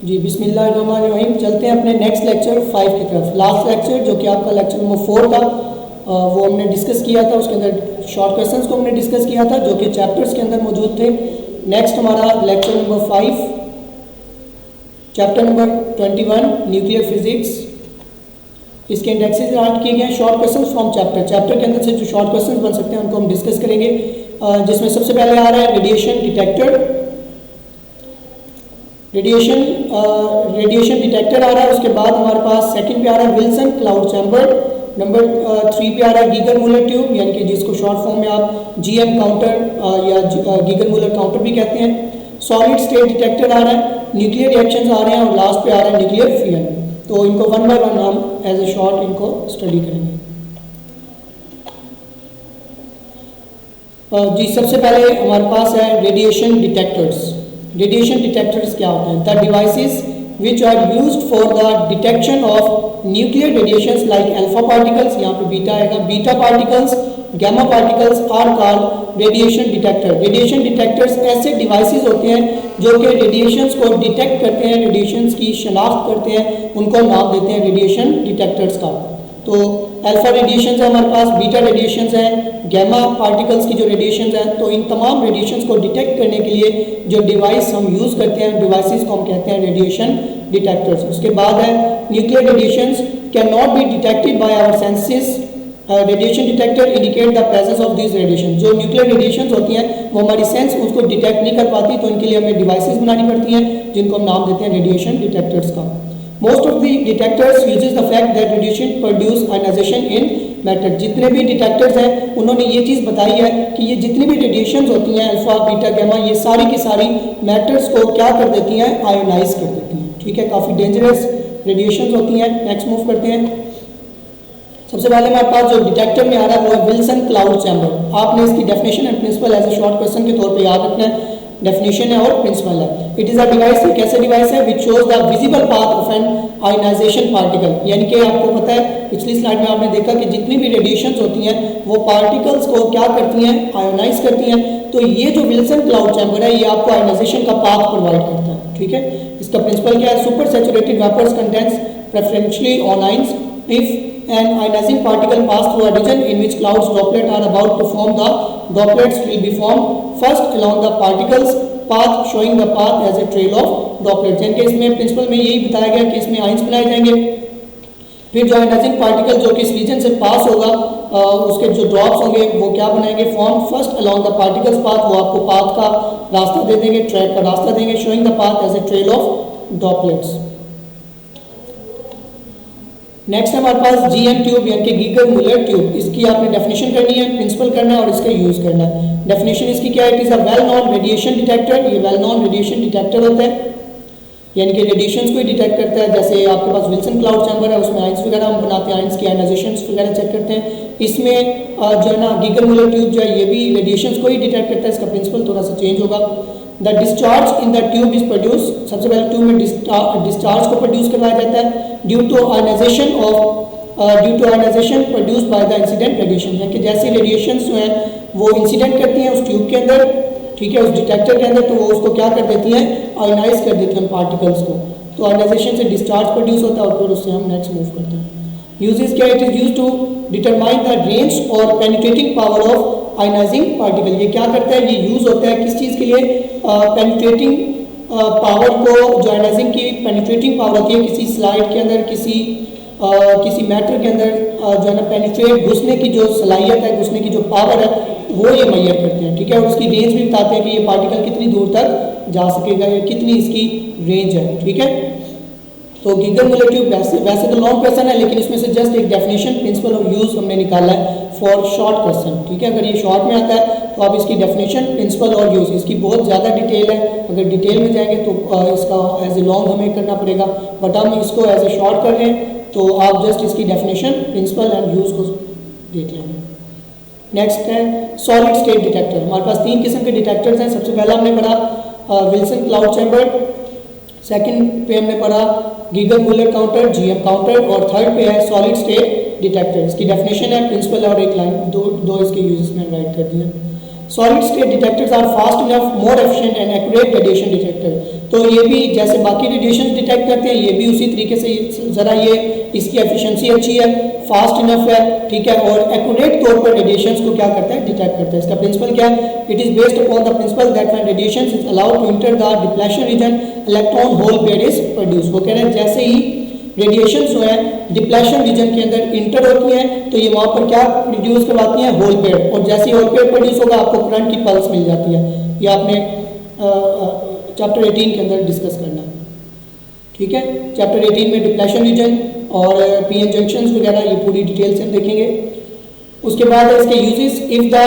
जी बिस्मिल्लाहिर्रहमानिर्रहीम। चलते हैं अपने नेक्स्ट लेक्चर 5 की तरफ। लास्ट लेक्चर जो कि आपका लेक्चर नंबर 4 था वो हमने डिस्कस किया था। उसके अंदर शॉर्ट क्वेश्चंस को हमने डिस्कस किया था जो कि चैप्टर्स के अंदर मौजूद थे। नेक्स्ट हमारा lecture number 5 chapter number 21 nuclear physics. इसके इंडेक्सेस ऐड किए गए शॉर्ट क्वेश्चंस फ्रॉम चैप्टर के अंदर से जो शॉर्ट क्वेश्चंस बन सकते हैं उनको हम डिस्कस करेंगे, जिसमें सबसे पहले आ रहा है रेडिएशन डिटेक्टर। रेडिएशन डिटेक्टर आ रहा है। उसके बाद हमारे पास सेकंड पे आ रहा है विल्सन क्लाउड चैम्बर। नंबर 3 पे आ रहा है गीगर मूलर ट्यूब, यानी कि जिसको शॉर्ट फॉर्म में आप जीएम काउंटर या गीगर मूलर काउंटर भी कहते हैं। सॉलिड स्टेट डिटेक्टर आ रहा है। न्यूक्लियर रिएक्शंस आ रहे हैं और लास्ट पे आ रहा है न्यूक्लियर फ्यूजन। तो इनको वन बाय वन हम एज ए शॉर्ट इनको स्टडी करेंगे। जी सबसे पहले हमारे पास है रेडिएशन डिटेक्टर्स। रेडिएशन डिटेक्टर्स क्या होते हैं? The devices which are used for the detection of nuclear radiations like alpha particles, यहाँ पे बीटा आएगा, beta particles, gamma particles are called radiation detector. Radiation detectors ऐसे डिवाइसेस होते हैं जो कि रेडिएशंस को डिटेक्ट करते हैं, रेडिएशंस की शनाख्त करते हैं, उनको नाम देते हैं रेडिएशन डिटेक्टर्स का। तो अल्फा रेडिएशंस है हमारे पास, बीटा रेडिएशंस है, गैमा पार्टिकल्स की जो रेडिएशंस है। तो इन तमाम रेडिएशंस को डिटेक्ट करने के लिए जो डिवाइस हम यूज़ करते हैं, डिवाइसेस को हम कहते हैं रेडिएशन डिटेक्टर्स। उसके बाद है nuclear radiations can not be detected by our senses. Radiation detector indicate the presence of this radiation. जो न्यूक्लियर रेडिएशंस होती हैं वो हमारी सेंस उसको डिटेक्ट नहीं कर पाती, तो इनके लिए हमें डिवाइसेस बनानी पड़ती हैं जिनको हम नाम देते हैं रेडिएशन डिटेक्टर्स का। Most of the detectors uses the fact that radiation produce ionization in matter। जितने भी डिटेक्टर्स हैं उन्होंने ये चीज़ बताई है कि ये जितनी भी रेडिएशंस होती हैं अल्फा बीटा गैमा, ये सारी की सारी मैटर्स को क्या कर देती हैं? आयोनाइज कर देती हैं। ठीक है, काफ़ी डेंजरस रेडिएशंस होती हैं। नेक्स्ट मूव करते हैं। सबसे पहले हमारे पास जो डिटेक्टर में आ रहा है वो है विल्सन क्लाउड चैम्बर। आपने इसकी definition and principle as a short question के तौर पे याद रखना है। डेफिनेशन है और प्रिंसिपल है। इट इज अ डिवाइस, एक ऐसा डिवाइस है which shows the visible path of an ionisation particle. यानी कि आपको पता है पिछली स्लाइड में आपने देखा कि जितनी भी रेडिएशंस होती हैं वो पार्टिकल्स को क्या करती हैं? आयोनाइज करती हैं। तो ये जो विल्सन क्लाउड चैम्बर है ये आपको आयोनाइजेशन का पाथ प्रोवाइड करता है। ठीक है, इसका प्रिंसिपल क्या है? Supersaturated vapours condenses preferentially on ions if an ionizing particle pass through a region in which clouds droplet are about to form, the droplets will be formed first along the particles path showing the path as a trail of droplets। यानी कि इसमें principal में यही बताया गया कि इसमें ions बनाए जाएंगे, फिर जो आयोनाइजिंग पार्टिकल जो कि इस रीजन से पास होगा उसके जो ड्रॉप्स होंगे वो क्या बनाएंगे? Form first along the particles path. वो आपको पाथ का रास्ता दे देंगे, ट्रैक का रास्ता देंगे, showing the path as a trail of droplets. Next है हमारे पास जीएम ट्यूब यानी कि गीगर मूलर ट्यूब। इसकी आपने डेफिनेशन करनी है, प्रिंसिपल करना है और इसका यूज करना है। डेफिनेशन इसकी क्या है? It is a well known radiation detector. ये वेल नोन रेडिएशन डिटेक्टर होता है, यानी कि रेडिएशंस को ही डिटेक्ट करता है। जैसे आपके पास विल्सन क्लाउड चैम्बर है, उसमें आइंस वगैरह हम बनाते हैं, आइंस की आयोनाइजेशंस वगैरह चेक करते हैं। इसमें जो है ना गीगर मूलर ट्यूब जो है ये भी रेडिएशंस को ही डिटेक्ट करता है। इसका प्रिंसिपल थोड़ा सा चेंज होगा। The discharge in the tube is produce. सबसे पहले ट्यूब में डिस्चार्ज को प्रोड्यूस करवाया जाता है due to ionisation produced by the incident radiation. यानी कि जैसे रेडिएशंस जो हैं वो इंसिडेंट करती हैं उस ट्यूब के अंदर, ठीक है, उस डिटेक्टर के अंदर, तो वो उसको क्या कर देती हैं? आयोनाइज कर देती हैं पार्टिकल्स को। तो आयोनाइजेशन से डिस्चार्ज प्रोड्यूस होता है और फिर उससे हम नेक्स्ट मूव करते हैं। यूजेस क्या? It is used to determine the range और penetrating power of ionising particle. ये क्या करता है? ये यूज होता है किस चीज़ के लिए? पेनिट्रेटिंग पावर को, जो आयोनाइजिंग की पेनिट्रेटिंग पावर होती है किसी स्लाइड के अंदर, किसी मैटर के अंदर जो है ना पेनिट्रेट, घुसने की जो सलाहियत है, घुसने की जो पावर है वो ये मैयर करते हैं। ठीक है, और उसकी रेंज भी बताते हैं कि ये पार्टिकल कितनी दूर तक जा सकेगा या कितनी इसकी रेंज है। ठीक है, तो गीगर मूलर ट्यूब वैसे तो लॉन्ग क्वेश्चन है लेकिन इसमें से जस्ट एक डेफिनेशन, प्रिंसिपल और यूज हमने निकाला है फॉर शॉर्ट क्वेश्चन। ठीक है, अगर ये शॉर्ट में आता है तो आप इसकी डेफिनेशन, प्रिंसिपल और यूज, इसकी बहुत ज़्यादा डिटेल है। अगर डिटेल में जाएंगे तो इसका एज ए लॉन्ग हमें करना पड़ेगा, बट हम इसको एज ए शॉर्ट कर रहे हैं तो आप जस्ट इसकी डेफिनेशन, प्रिंसिपल एंड यूज को देख लेंगे। नेक्स्ट है सॉलिड स्टेट डिटेक्टर। हमारे पास 3 किस्म के डिटेक्टर्स हैं। सबसे पहला हमने पढ़ा विल्सन क्लाउड चैम्बर, सेकंड पे हमने पढ़ा Geiger Muller counter, GM counter, और थर्ड पे है सॉलिड स्टेट डिटेक्टर। इसकी डेफिनेशन है, प्रिंसिपल और एक लाइन, दो इसके यूजेस में राइट कर दिया। Solid state detectors are fast enough, more efficient and accurate radiation detector. तो ये भी जैसे बाकी रेडिएशन डिटेक्ट करते हैं, ये भी उसी तरीके से ज़रा ये इसकी एफिशिएंसी अच्छी है, फास्ट इनफ है, ठीक है, और एक्यूरेट तौर पर रेडिएशंस को क्या करता है, डिटेक्ट करता है। इसका प्रिंसिपल क्या है? It is based upon the principle that when radiation is allowed to enter the depletion region electron hole pair is produce. वो कह रहे हैं जैसे ही रेडिएशन जो है डिप्लेशन रीजन के अंदर इंटर होती है तो ये वहाँ पर क्या प्रोड्यूस करवाती है, होल पेयर, और जैसे ही होल पेयर प्रोड्यूस होगा आपको करंट की पल्स मिल जाती है। ये आपने चैप्टर 18 के अंदर डिस्कस करना, ठीक है। चैप्टर 18 में डिप्लेशन रीजन और पीएन जंक्शंस वगैरह ये पूरी डिटेल से हम देखेंगे। उसके बाद है इसके uses. If the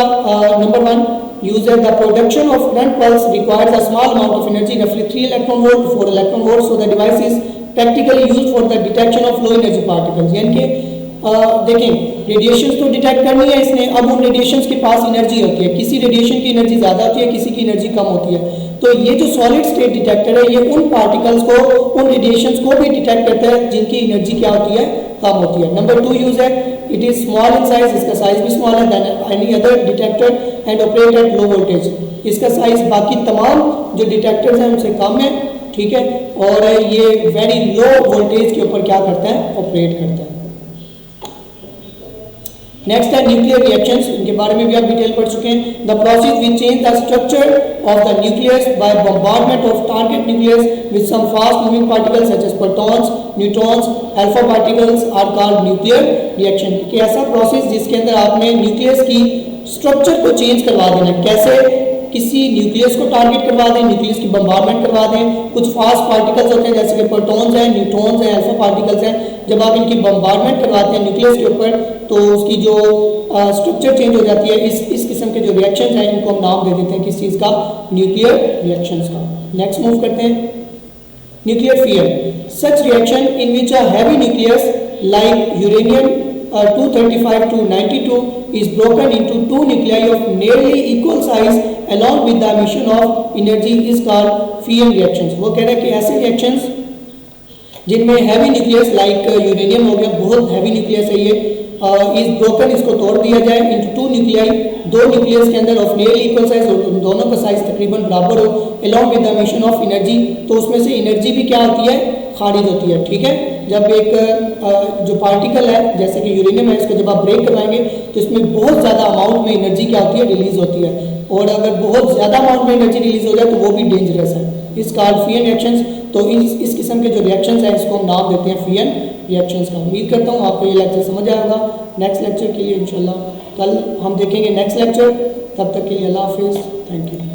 number 1 use है the production of current pulse requires a small amount of energy रफली 3 electron volt 4 electron volt, so the device is practically used for the detection of low energy particles. यानी कि देखें radiations तो detect करनी है इसने, अब उन रेडिएशंस के पास एनर्जी होती है, किसी रेडिएशन की एनर्जी ज़्यादा होती है, किसी की एनर्जी कम होती है। तो ये जो सॉलिड स्टेट डिटेक्टर है ये उन पार्टिकल्स को, उन रेडिएशंस को भी डिटेक्ट करता है जिनकी एनर्जी क्या होती है, कम होती है। नंबर 2 यूज है it is small in size, इसका साइज भी स्मॉल है then any other detector and operate at low voltage. इसका साइज बाकी तमाम जो डिटेक्टर्स हैं उनसे कम है, ठीक है, और ये वेरी लो वोल्टेज के ऊपर क्या करता है, ऑपरेट करता है। नेक्स्ट है न्यूक्लियर रिएक्शंस, इनके बारे में भी आप डिटेल पढ़ चुके हैं। The process which change the structure of the nucleus by bombardment of target nucleus with some fast moving particles such as protons, neutrons, alpha particles are called nuclear reaction. कि ऐसा प्रोसेस जिसके अंदर आपने nucleus की structure को change करवा देना। कैसे? किसी न्यूक्लियस को टारगेट करवा दें, न्यूक्लियस की बम्बार्डमेंट करवा दें। कुछ फास्ट पार्टिकल्स होते हैं जैसे कि प्रोटॉन्स हैं, न्यूट्रॉन्स हैं, अल्फा पार्टिकल्स हैं। जब आप इनकी बम्बार्डमेंट करवाते हैं न्यूक्लियस के ऊपर तो उसकी जो स्ट्रक्चर चेंज हो जाती है। इस किस्म के जो रिएक्शंस हैं इनको हम नाम दे देते हैं किस चीज़ का, न्यूक्लियर रिएक्शंस का। नेक्स्ट मूव करते हैं nuclear fear. Such reaction in which a heavy nucleus like uranium 235 to 92 is broken into 2 nuclei of nearly equal size along with the emission of energy is called Fian reactions। वो कह रहे हैं कि ऐसे reactions जिनमें heavy nucleus like uranium हो गया, बहुत हैवी न्यूक्लियस है ये, इस ब्रोकन, इसको तोड़ दिया जाए इनटू 2 न्यूक्लियाई, 2 न्यूक्लियस के अंदर ऑफ नियरली इक्वल साइज हो, दोनों का साइज तकरीबन बराबर हो, along with the emission of energy. तो उसमें से एनर्जी भी क्या होती है, खारिज होती है, ठीक है। जब एक जो पार्टिकल है जैसे कि यूरेनियम है, इसको जब आप ब्रेक करवाएंगे तो इसमें बहुत ज़्यादा अमाउंट में एनर्जी क्या होती है, रिलीज होती है, और अगर बहुत ज़्यादा अमाउंट में एनर्जी रिलीज हो जाए तो वो भी डेंजरस है। इस कॉल्ड फियन रिएक्शंस। तो इस किस्म के जो रिएक्शंस हैं इसको हम नाम देते हैं फियन रिएक्शंस का। उम्मीद करता हूँ आपको ये लेक्चर समझ आया होगा। नेक्स्ट लेक्चर के लिए इंशाल्लाह कल हम देखेंगे नेक्स्ट लेक्चर। तब तक के लिए अल्लाह हाफिज़, थैंक यू।